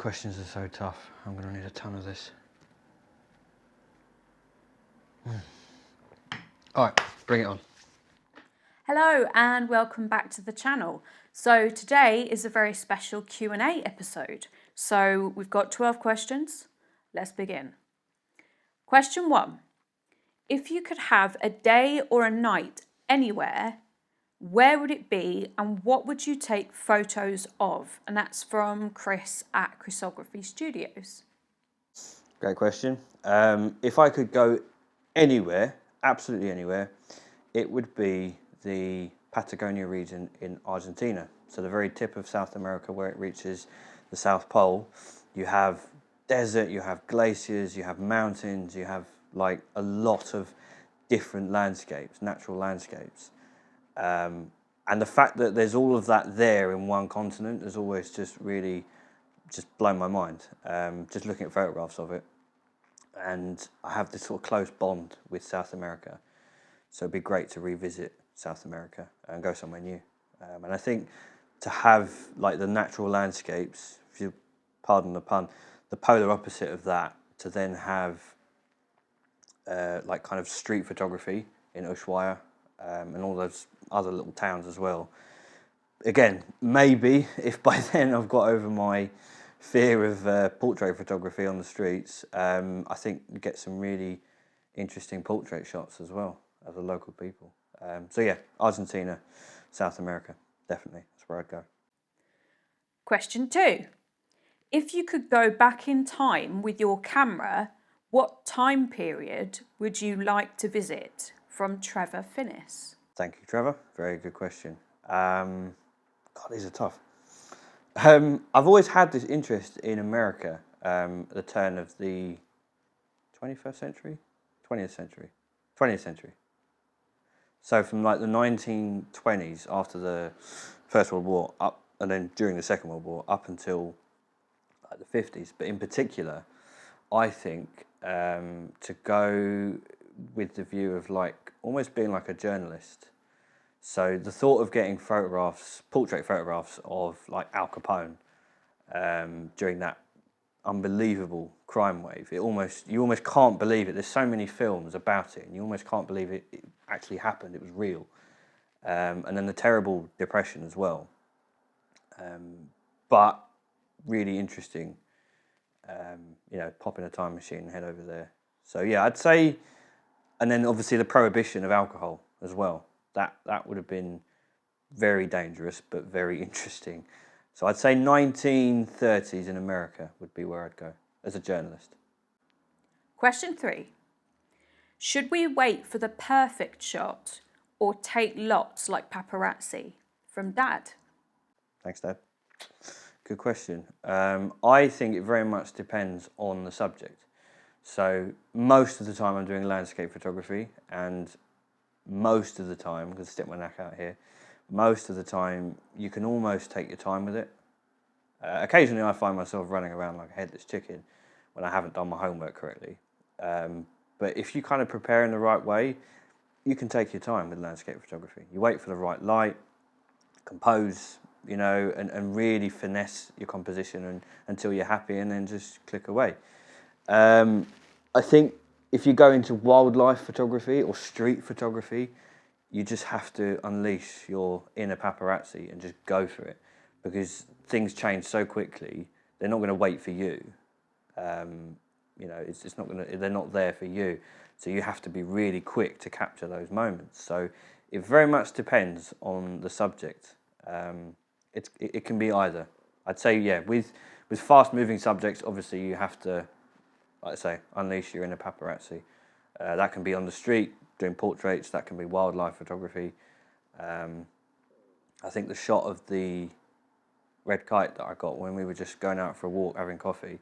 questions are so tough. I'm going to need a ton of this. All right, bring it on. Hello and welcome back to the channel. So today is a very special Q&A episode. So we've got 12 questions. Let's begin. Question 1. If you could have a day or a night anywhere, where would it be and what would you take photos of? And that's from Chris at Chrisography Studios. Great question. If I could go anywhere, absolutely anywhere, it would be the Patagonia region in Argentina. So the very tip of South America where it reaches the South Pole. You have desert, you have glaciers, you have mountains, you have like a lot of different landscapes, natural landscapes. And the fact that there's all of that there in one continent has always just really just blown my mind, just looking at photographs of it. And I have this sort of close bond with South America. So it'd be great to revisit South America and go somewhere new. And I think to have like the natural landscapes, if you pardon the pun, the polar opposite of that, to then have like kind of street photography in Ushuaia and all those other little towns as well. Again, maybe if by then I've got over my fear of portrait photography on the streets, I think you get some really interesting portrait shots as well of the local people. So yeah, Argentina, South America, definitely, that's where I'd go. Question 2. If you could go back in time with your camera, what time period would you like to visit? From Trevor Finnis. Thank you, Trevor. Very good question. God, these are tough. I've always had this interest in America at the turn of the 21st century? 20th century. 20th century. So from like the 1920s, after the First World War, up, and then during the Second World War, up until like the 50s. But in particular, I think to go with the view of like almost being like a journalist. So the thought of getting photographs, portrait photographs of like Al Capone during that unbelievable crime wave, you almost can't believe it. There's so many films about it, and you almost can't believe it actually happened. It was real, and then the terrible depression as well. But really interesting. Pop in a time machine and head over there. So yeah, I'd say, and then obviously the prohibition of alcohol as well. That would have been very dangerous, but very interesting. So I'd say 1930s in America would be where I'd go as a journalist. Question 3. Should we wait for the perfect shot or take lots like paparazzi? From Dad. Thanks, Dad. Good question. I think it very much depends on the subject. So most of the time I'm doing landscape photography, and most of the time, I'm going to stick my neck out here, most of the time you can almost take your time with it. Occasionally I find myself running around like a headless chicken when I haven't done my homework correctly. But if you kind of prepare in the right way, you can take your time with landscape photography. You wait for the right light, compose, and really finesse your composition until you're happy, and then just click away. I think if you go into wildlife photography or street photography, you just have to unleash your inner paparazzi and just go for it, because things change so quickly. They're not going to wait for you. It's not going to. They're not there for you. So you have to be really quick to capture those moments. So it very much depends on the subject. It can be either. I'd say, yeah, with fast-moving subjects, obviously you have to, like I say, unleash your inner paparazzi. That can be on the street, doing portraits. That can be wildlife photography. I think the shot of the red kite that I got when we were just going out for a walk, having coffee,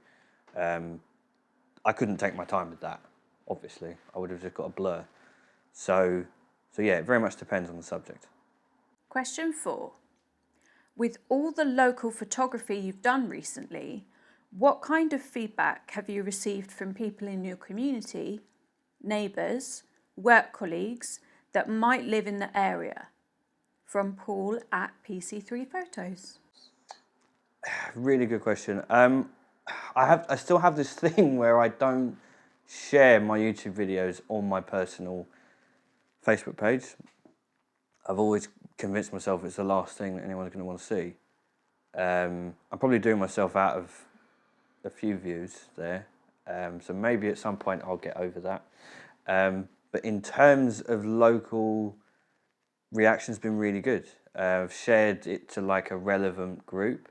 I couldn't take my time with that, obviously. I would have just got a blur. So yeah, it very much depends on the subject. Question 4. With all the local photography you've done recently, what kind of feedback have you received from people in your community, neighbours, work colleagues that might live in the area? From Paul at PC3 Photos. Really good question. I still have this thing where I don't share my YouTube videos on my personal Facebook page. I've always convinced myself it's the last thing that anyone's going to want to see. I'm probably doing myself out of a few views there, so maybe at some point I'll get over that. But in terms of local reaction's been really good. I've shared it to like a relevant group.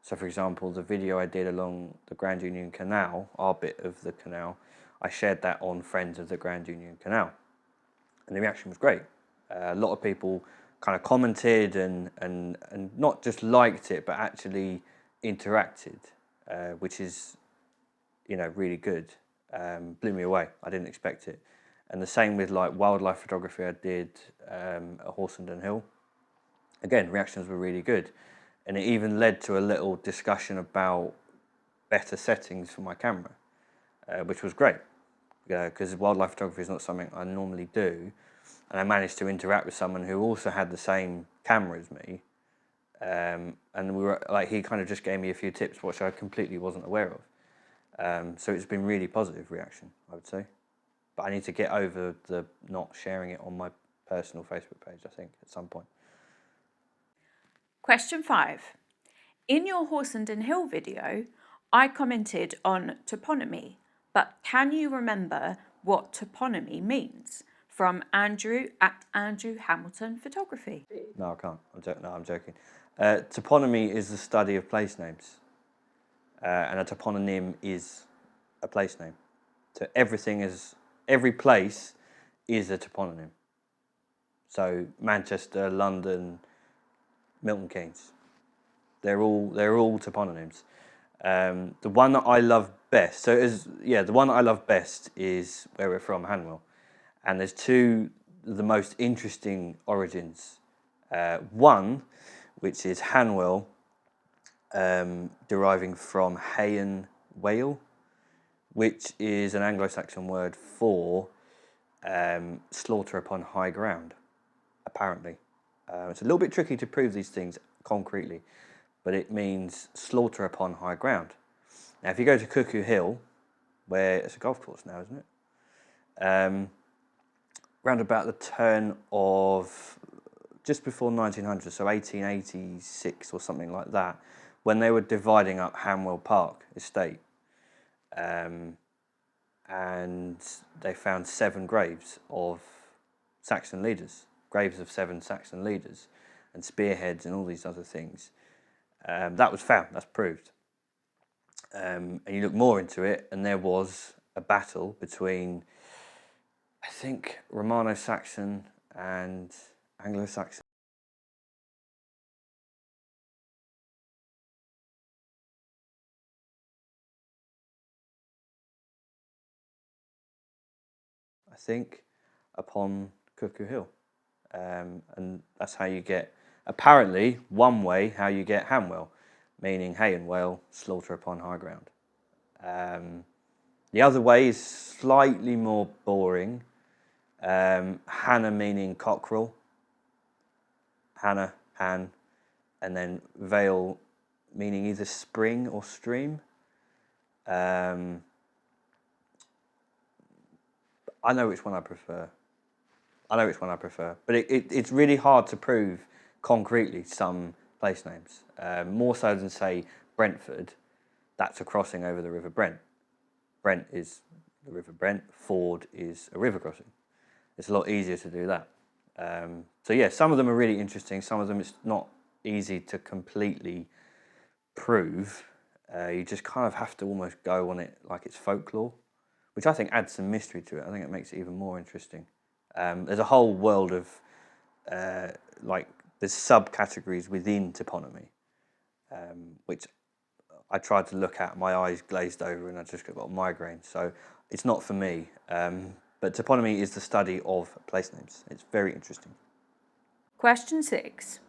So for example, the video I did along the Grand Union Canal, our bit of the canal, I shared that on Friends of the Grand Union Canal. And the reaction was great. A lot of people kind of commented and not just liked it, but actually interacted, which is, you know, really good. Blew me away. I didn't expect it. And the same with like wildlife photography I did at Horsenden Hill. Again, reactions were really good. And it even led to a little discussion about better settings for my camera, which was great. Because wildlife photography is not something I normally do. And I managed to interact with someone who also had the same camera as me. And we were like, he kind of just gave me a few tips, which I completely wasn't aware of. So it's been really positive reaction, I would say. But I need to get over the not sharing it on my personal Facebook page, I think, at some point. Question 5. In your Horsenden Hill video, I commented on toponymy, but can you remember what toponymy means? From Andrew at Andrew Hamilton Photography. No, I can't. I'm joking. Toponymy is the study of place names. And a toponym is a place name. So every place is a toponym. So Manchester, London, Milton Keynes. They're all toponyms. The one that I love best. The one that I love best is where we're from, Hanwell, and there's two of the most interesting origins. One, which is Hanwell, deriving from Hayen Whale, which is an Anglo-Saxon word for slaughter upon high ground, apparently. It's a little bit tricky to prove these things concretely, but it means slaughter upon high ground. Now, if you go to Cuckoo Hill, where it's a golf course now, isn't it? Round about the turn of just before 1900, so 1886 or something like that, when they were dividing up Hanwell Park Estate, and they found 7 graves of Saxon leaders, graves of 7 Saxon leaders, and spearheads and all these other things. That was found, that's proved. And you look more into it, and there was a battle between, I think, Romano-Saxon and Anglo-Saxon. I think, upon Cuckoo Hill. And that's how you get, apparently, one way how you get Hanwell, meaning hay and whale, slaughter upon high ground. The other way is slightly more boring. Hannah meaning cockerel. Hannah, Han, and then vale meaning either spring or stream. I know which one I prefer. But it's really hard to prove concretely some place names. More so than, say, Brentford, that's a crossing over the River Brent. Brent is the River Brent, Ford is a river crossing. It's a lot easier to do that. So yeah, some of them are really interesting. Some of them it's not easy to completely prove. You just kind of have to almost go on it like it's folklore, which I think adds some mystery to it. I think it makes it even more interesting. There's a whole world of, there's subcategories within toponymy, which I tried to look at, my eyes glazed over and I just got migraine. So it's not for me. But toponymy is the study of place names. It's very interesting. Question 6.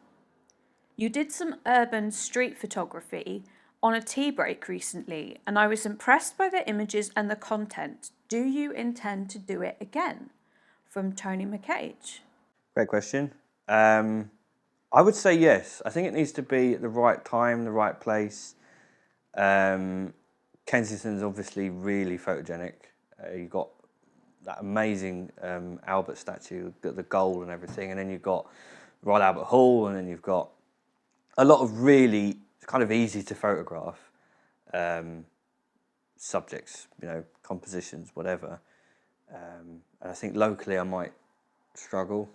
You did some urban street photography on a tea break recently, and I was impressed by the images and the content. Do you intend to do it again? From Tony McCage. Great question. I would say yes. I think it needs to be at the right time, the right place. Kensington's obviously really photogenic. You've got that amazing Albert statue, the gold and everything, and then you've got Royal Albert Hall, and then you've got a lot of really kind of easy to photograph subjects, compositions, whatever. And I think locally I might struggle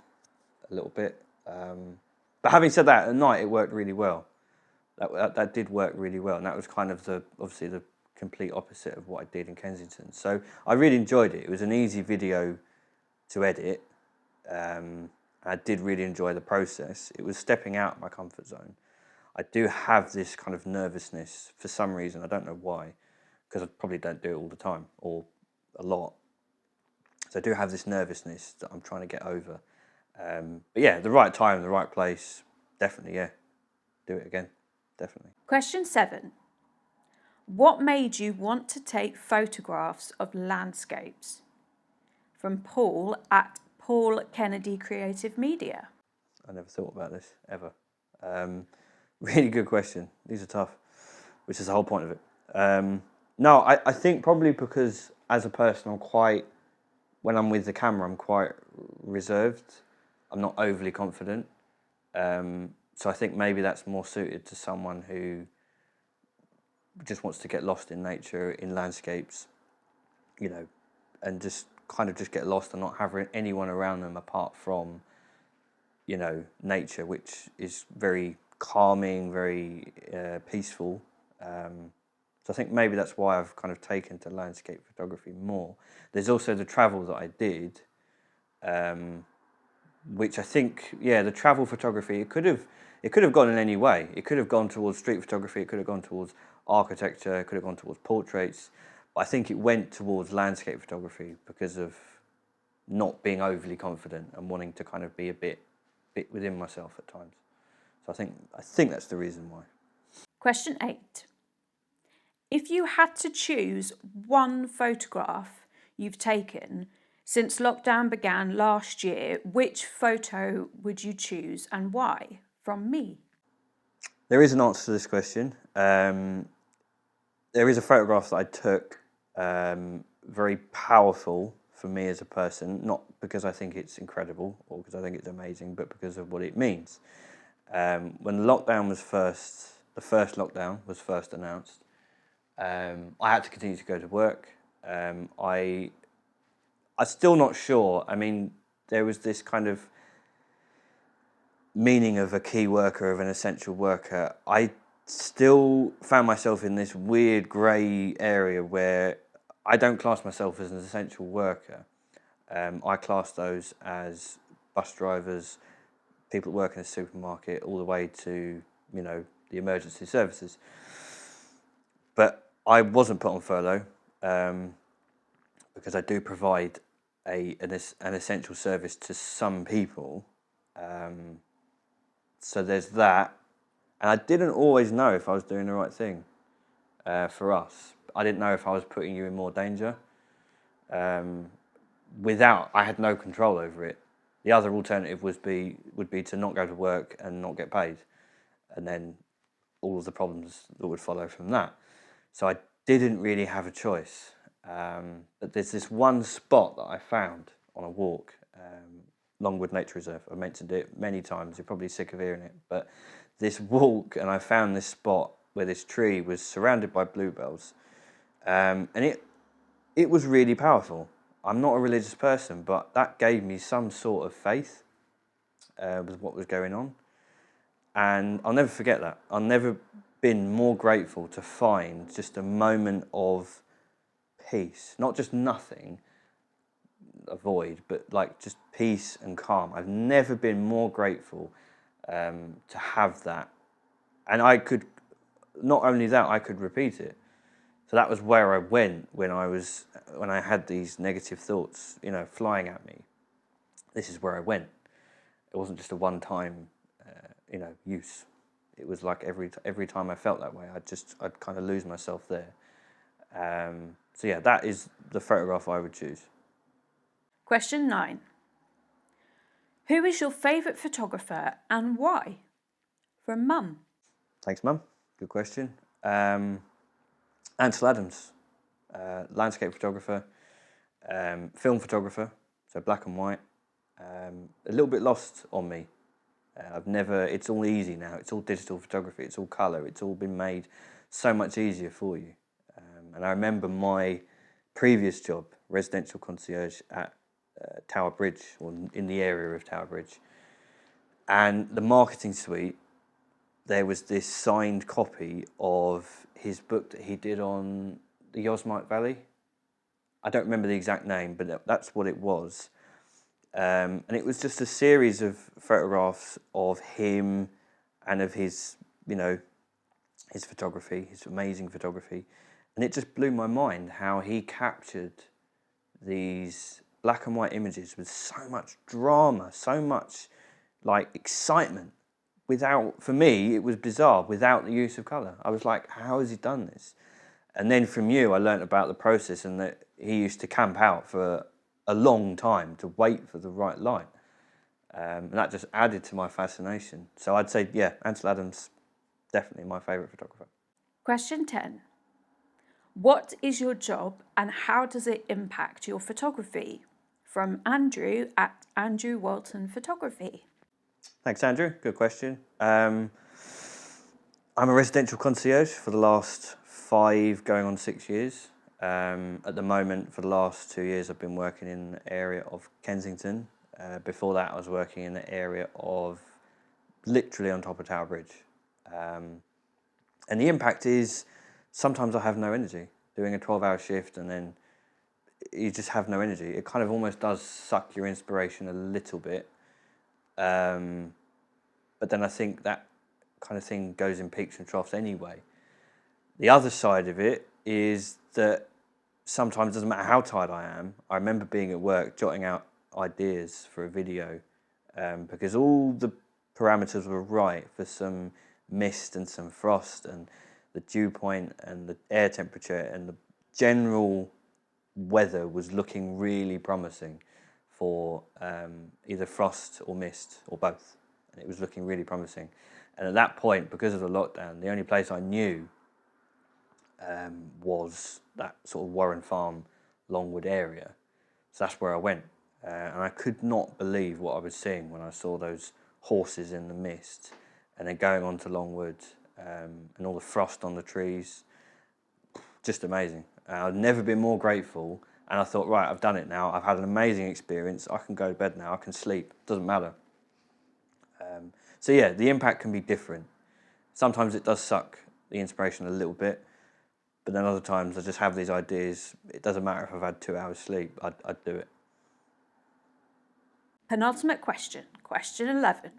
a little bit. But having said that, at night it worked really well. That did work really well, and that was kind of obviously the complete opposite of what I did in Kensington. So I really enjoyed it. It was an easy video to edit. I did really enjoy the process. It was stepping out of my comfort zone. I do have this kind of nervousness for some reason. I don't know why, because I probably don't do it all the time or a lot. So I do have this nervousness that I'm trying to get over. But yeah, the right time, the right place, definitely, yeah. Do it again, definitely. Question 7. What made you want to take photographs of landscapes? From Paul at Paul Kennedy Creative Media. I never thought about this, ever. Really good question. These are tough, which is the whole point of it. No, I think probably because as a person, when I'm with the camera, I'm quite reserved. I'm not overly confident. So I think maybe that's more suited to someone who just wants to get lost in nature, in landscapes, and just get lost and not have anyone around them apart from, nature, which is very calming, very peaceful. So I think maybe that's why I've kind of taken to landscape photography more. There's also the travel that I did, which I think, the travel photography, it could have gone in any way. It could have gone towards street photography, it could have gone towards architecture, it could have gone towards portraits. But I think it went towards landscape photography because of not being overly confident and wanting to kind of be a bit within myself at times. So I think that's the reason why. Question 8. If you had to choose one photograph you've taken since lockdown began last year, which photo would you choose and why? From me. There is an answer to this question. There is a photograph that I took, very powerful for me as a person, not because I think it's incredible or because I think it's amazing, but because of what it means. When the first lockdown was first announced, I had to continue to go to work. I'm still not sure. I mean, there was this kind of meaning of a key worker, of an essential worker. I still found myself in this weird grey area where I don't class myself as an essential worker. I class those as bus drivers, people that work in a supermarket, all the way to, the emergency services. But I wasn't put on furlough because I do provide an essential service to some people. So there's that. And I didn't always know if I was doing the right thing for us. I didn't know if I was putting you in more danger. I had no control over it. The other alternative would be to not go to work and not get paid. And then all of the problems that would follow from that. So I didn't really have a choice. But there's this one spot that I found on a walk, Longwood Nature Reserve. I mentioned it many times. You're probably sick of hearing it. But this walk, and I found this spot where this tree was surrounded by bluebells. And it was really powerful. I'm not a religious person, but that gave me some sort of faith with what was going on. And I'll never forget that. I've never been more grateful to find just a moment of peace. Not just nothing, a void, but like just peace and calm. I've never been more grateful to have that. And I could, not only that, I could repeat it. So that was where I went when I had these negative thoughts, flying at me. This is where I went. It wasn't just a one-time, use. It was like every time I felt that way, I'd kind of lose myself there. So yeah, that is the photograph I would choose. Question 9. Who is your favourite photographer and why? From Mum. Thanks, Mum. Good question. Ansel Adams, landscape photographer, film photographer, so black and white. A little bit lost on me. It's all easy now. It's all digital photography. It's all colour. It's all been made so much easier for you. And I remember my previous job, residential concierge at Tower Bridge, or in the area of Tower Bridge. And the marketing suite, there was this signed copy of his book that he did on the Yosemite Valley. I don't remember the exact name, but that's what it was. And it was just a series of photographs of him and of his, his photography, his amazing photography. And it just blew my mind how he captured these black and white images with so much drama, so much like excitement. For me, it was bizarre, without the use of colour. I was like, how has he done this? And then from you, I learnt about the process and that he used to camp out for a long time to wait for the right light. And that just added to my fascination. So I'd say, yeah, Ansel Adams, definitely my favourite photographer. Question 10. What is your job and how does it impact your photography? From Andrew at Andrew Walton Photography. Thanks, Andrew. Good question. I'm a residential concierge for the last 5, going on 6 years. At the moment, for the last 2 years, I've been working in the area of Kensington. Before that, I was working in the area of literally on top of Tower Bridge. And the impact is sometimes I have no energy doing a 12-hour shift and then you just have no energy. It kind of almost does suck your inspiration a little bit. But then I think that kind of thing goes in peaks and troughs anyway. The other side of it is that sometimes it doesn't matter how tired I am. I remember being at work jotting out ideas for a video because all the parameters were right for some mist and some frost and the dew point and the air temperature and the general weather was looking really promising for either frost or mist or both. And it was looking really promising. And at that point, because of the lockdown, the only place I knew was that sort of Warren Farm, Longwood area. So that's where I went. And I could not believe what I was seeing when I saw those horses in the mist and then going on to Longwood and all the frost on the trees. Just amazing. I've never been more grateful. And I thought, right, I've done it now. I've had an amazing experience. I can go to bed now. I can sleep. Doesn't matter. So yeah, the impact can be different. Sometimes it does suck the inspiration a little bit. But then other times I just have these ideas. It doesn't matter if I've had 2 hours sleep. I'd do it. Penultimate question, question 11.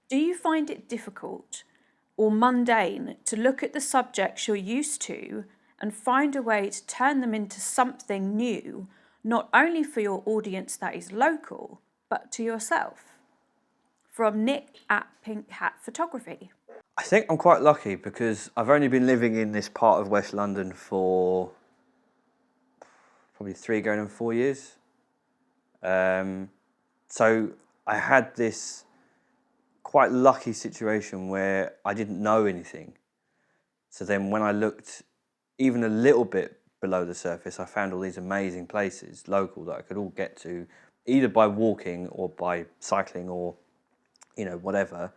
Do you find it difficult or mundane to look at the subjects you're used to and find a way to turn them into something new, not only for your audience that is local, but to yourself? From Nick at Pink Hat Photography. I think I'm quite lucky because I've only been living in this part of West London for probably 3 going on 4 years. So I had this quite lucky situation where I didn't know anything. So then when I looked even a little bit below the surface, I found all these amazing places, local, that I could all get to, either by walking or by cycling or, whatever.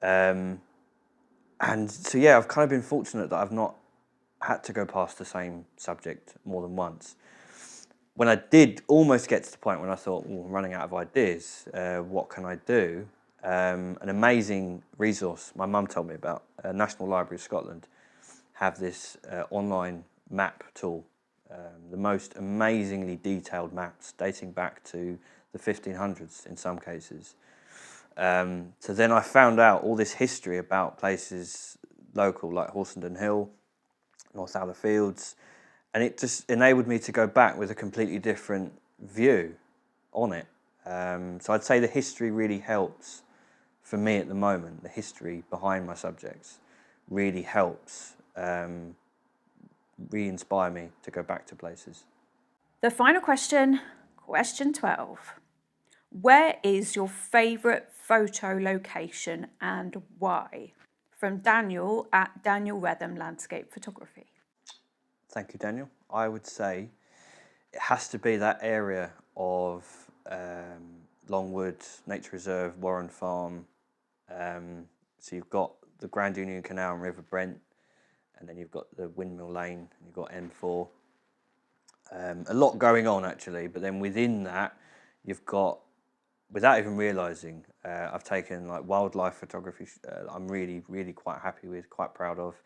And so, yeah, I've kind of been fortunate that I've not had to go past the same subject more than once. When I did almost get to the point when I thought, I'm running out of ideas, what can I do? An amazing resource my mum told me about, National Library of Scotland, have this online map tool, the most amazingly detailed maps dating back to the 1500s in some cases. So then I found out all this history about places local like Horsenden Hill, North Aller Fields, and it just enabled me to go back with a completely different view on it. So I'd say the history really helps for me at the moment. The history behind my subjects really helps re-inspire me to go back to places. The final question, question 12. Where is your favourite photo location and why? from Daniel at Daniel Retham Landscape Photography. Thank you, Daniel. I would say it has to be that area of Longwood Nature Reserve, Warren Farm. So you've got the Grand Union Canal and River Brent, and then you've got the Windmill Lane, and you've got M4. A lot going on actually, but then within that, you've got, without even realising, I've taken like wildlife photography. I'm really quite happy with, quite proud of,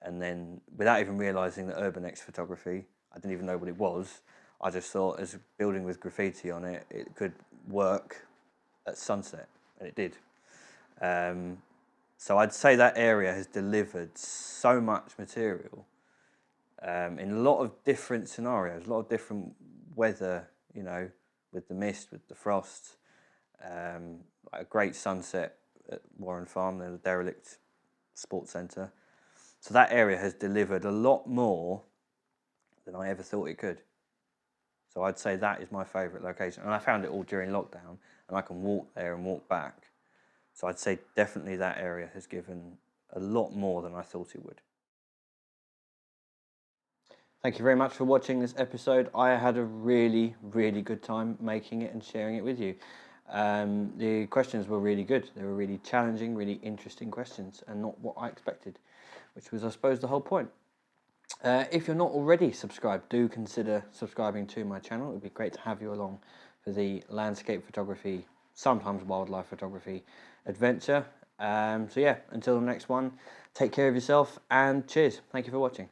and then without even realising that urbex photography, I didn't even know what it was. I just thought as a building with graffiti on it, it could work at sunset, and it did. So I'd say that area has delivered so much material in a lot of different scenarios, a lot of different weather, you know, with the mist, with the frost, like a great sunset at Warren Farm, the derelict sports centre. So that area has delivered a lot more than I ever thought it could. So I'd say that is my favourite location. And I found it all during lockdown, and I can walk there and walk back. So I'd say definitely that area has given a lot more than I thought it would. Thank you very much for watching this episode. I had a really good time making it and sharing it with you. The questions were really good. They were really challenging, really interesting questions, and not what I expected, which was, I suppose, the whole point. If you're not already subscribed, do consider subscribing to my channel. It would be great to have you along for the landscape photography, sometimes wildlife photography adventure. So yeah, until the next one, take care of yourself and cheers. Thank you for watching.